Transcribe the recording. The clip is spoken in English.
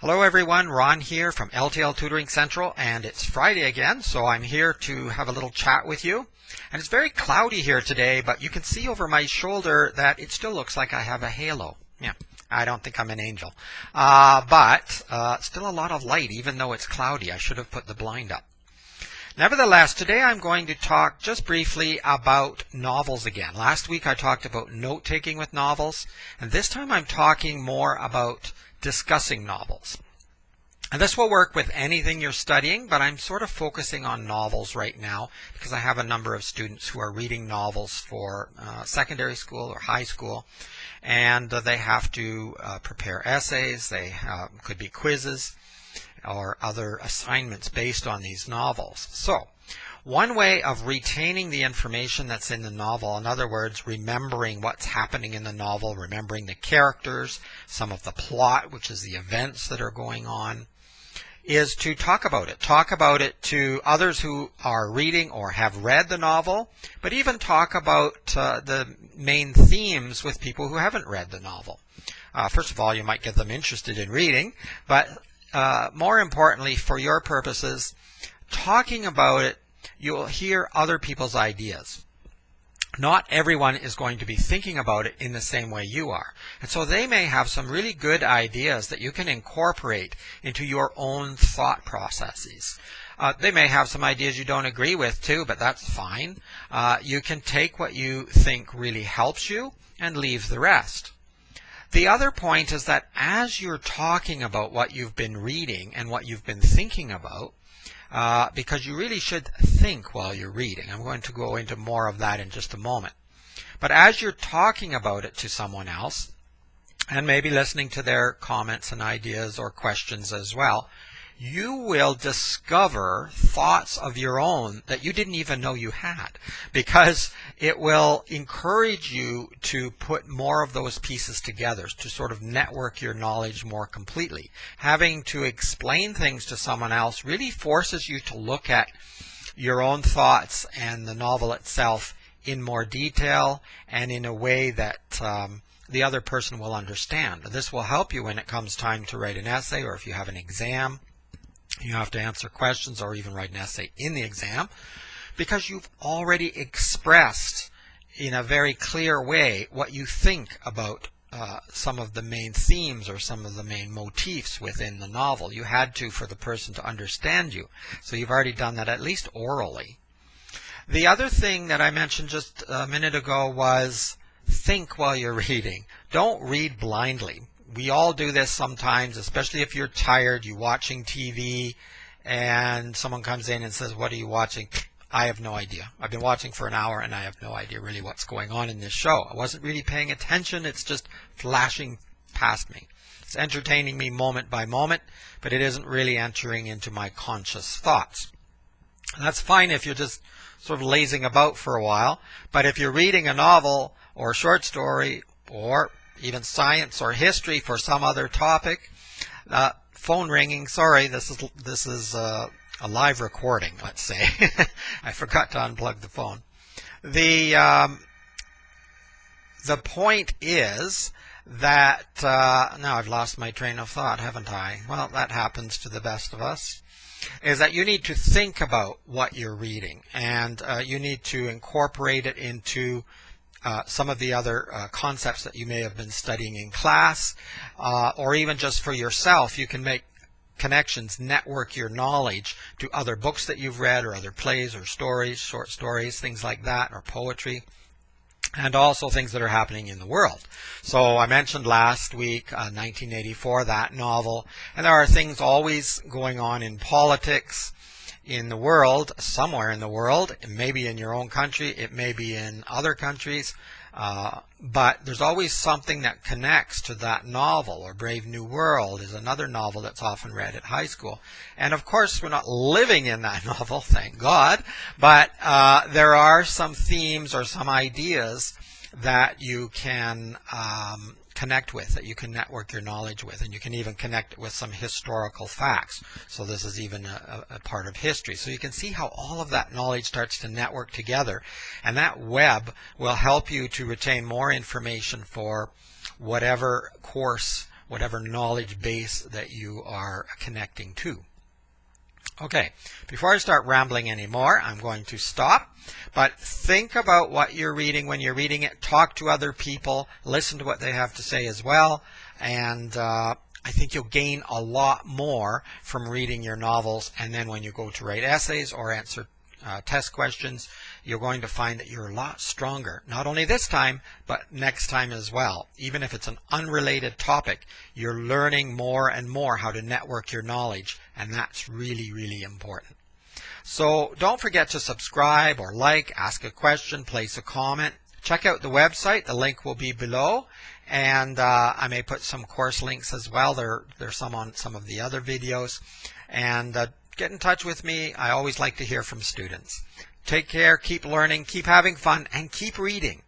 Hello everyone, Ron here from L.T.L. Tutoring Central, and it's Friday again, so I'm here to have a little chat with you. And it's very cloudy here today, but you can see over my shoulder that it still looks like I have a halo. Yeah, I don't think I'm an angel. But still a lot of light, even though it's cloudy. I should have put the blind up. Nevertheless, today I'm going to talk just briefly about novels again. Last week I talked about note-taking with novels, and this time I'm talking more about discussing novels. And this will work with anything you're studying, but I'm sort of focusing on novels right now because I have a number of students who are reading novels for secondary school or high school, and they have to prepare essays. They could be quizzes or other assignments based on these novels. So one way of retaining the information that's in the novel, in other words, remembering what's happening in the novel, remembering the characters, some of the plot, which is the events that are going on, is to talk about it. Talk about it to others who are reading or have read the novel, but even talk about the main themes with people who haven't read the novel. First of all, you might get them interested in reading, but more importantly, for your purposes, talking about it, you'll hear other people's ideas. Not everyone is going to be thinking about it in the same way you are. And so they may have some really good ideas that you can incorporate into your own thought processes. They may have some ideas you don't agree with too, but that's fine. You can take what you think really helps you and leave the rest. The other point is that as you're talking about what you've been reading and what you've been thinking about, because you really should think while you're reading. I'm going to go into more of that in just a moment. But as you're talking about it to someone else, and maybe listening to their comments and ideas or questions as well, you will discover thoughts of your own that you didn't even know you had, because it will encourage you to put more of those pieces together, to sort of network your knowledge more completely. Having to explain things to someone else really forces you to look at your own thoughts and the novel itself in more detail and in a way that the other person will understand. This will help you when it comes time to write an essay, or if you have an exam, you have to answer questions or even write an essay in the exam, because you've already expressed in a very clear way what you think about some of the main themes or some of the main motifs within the novel. You had to for the person to understand you. So you've already done that, at least orally. The other thing that I mentioned just a minute ago was think while you're reading. Don't read blindly. We all do this sometimes, especially if you're tired, you're watching TV, and someone comes in and says, "What are you watching?" I have no idea. I've been watching for an hour, and I have no idea really what's going on in this show. I wasn't really paying attention. It's just flashing past me. It's entertaining me moment by moment, but it isn't really entering into my conscious thoughts. And that's fine if you're just sort of lazing about for a while, but if you're reading a novel or a short story or even science or history for some other topic. Phone ringing. Sorry, this is a live recording, let's say. I forgot to unplug the phone. The point is that now I've lost my train of thought, haven't I? Well, that happens to the best of us. Is that you need to think about what you're reading, and you need to incorporate it into some of the other concepts that you may have been studying in class, or even just for yourself. You can make connections, network your knowledge to other books that you've read, or other plays or stories, short stories, things like that, or poetry, and also things that are happening in the world. So I mentioned last week 1984, that novel, and there are things always going on in politics, in the world, somewhere in the world. It may be in your own country, it may be in other countries, but there's always something that connects to that novel. Or Brave New World is another novel that's often read at high school. And of course we're not living in that novel, thank God, but there are some themes or some ideas that you can connect with, that you can network your knowledge with, and you can even connect it with some historical facts. So this is even a part of history. So you can see how all of that knowledge starts to network together, and that web will help you to retain more information for whatever course whatever knowledge base that you are connecting to. Okay, before I start rambling anymore, I'm going to stop. But think about what you're reading when you're reading it. Talk to other people. Listen to what they have to say as well. And I think you'll gain a lot more from reading your novels. And then when you go to write essays or answer test questions, you're going to find that you're a lot stronger. Not only this time, but next time as well. Even if it's an unrelated topic, you're learning more and more how to network your knowledge, and that's really, really important. So don't forget to subscribe or like, ask a question, place a comment. Check out the website. The link will be below, and I may put some course links as well. There's some on some of the other videos. And get in touch with me. I always like to hear from students. Take care, keep learning, keep having fun, and keep reading.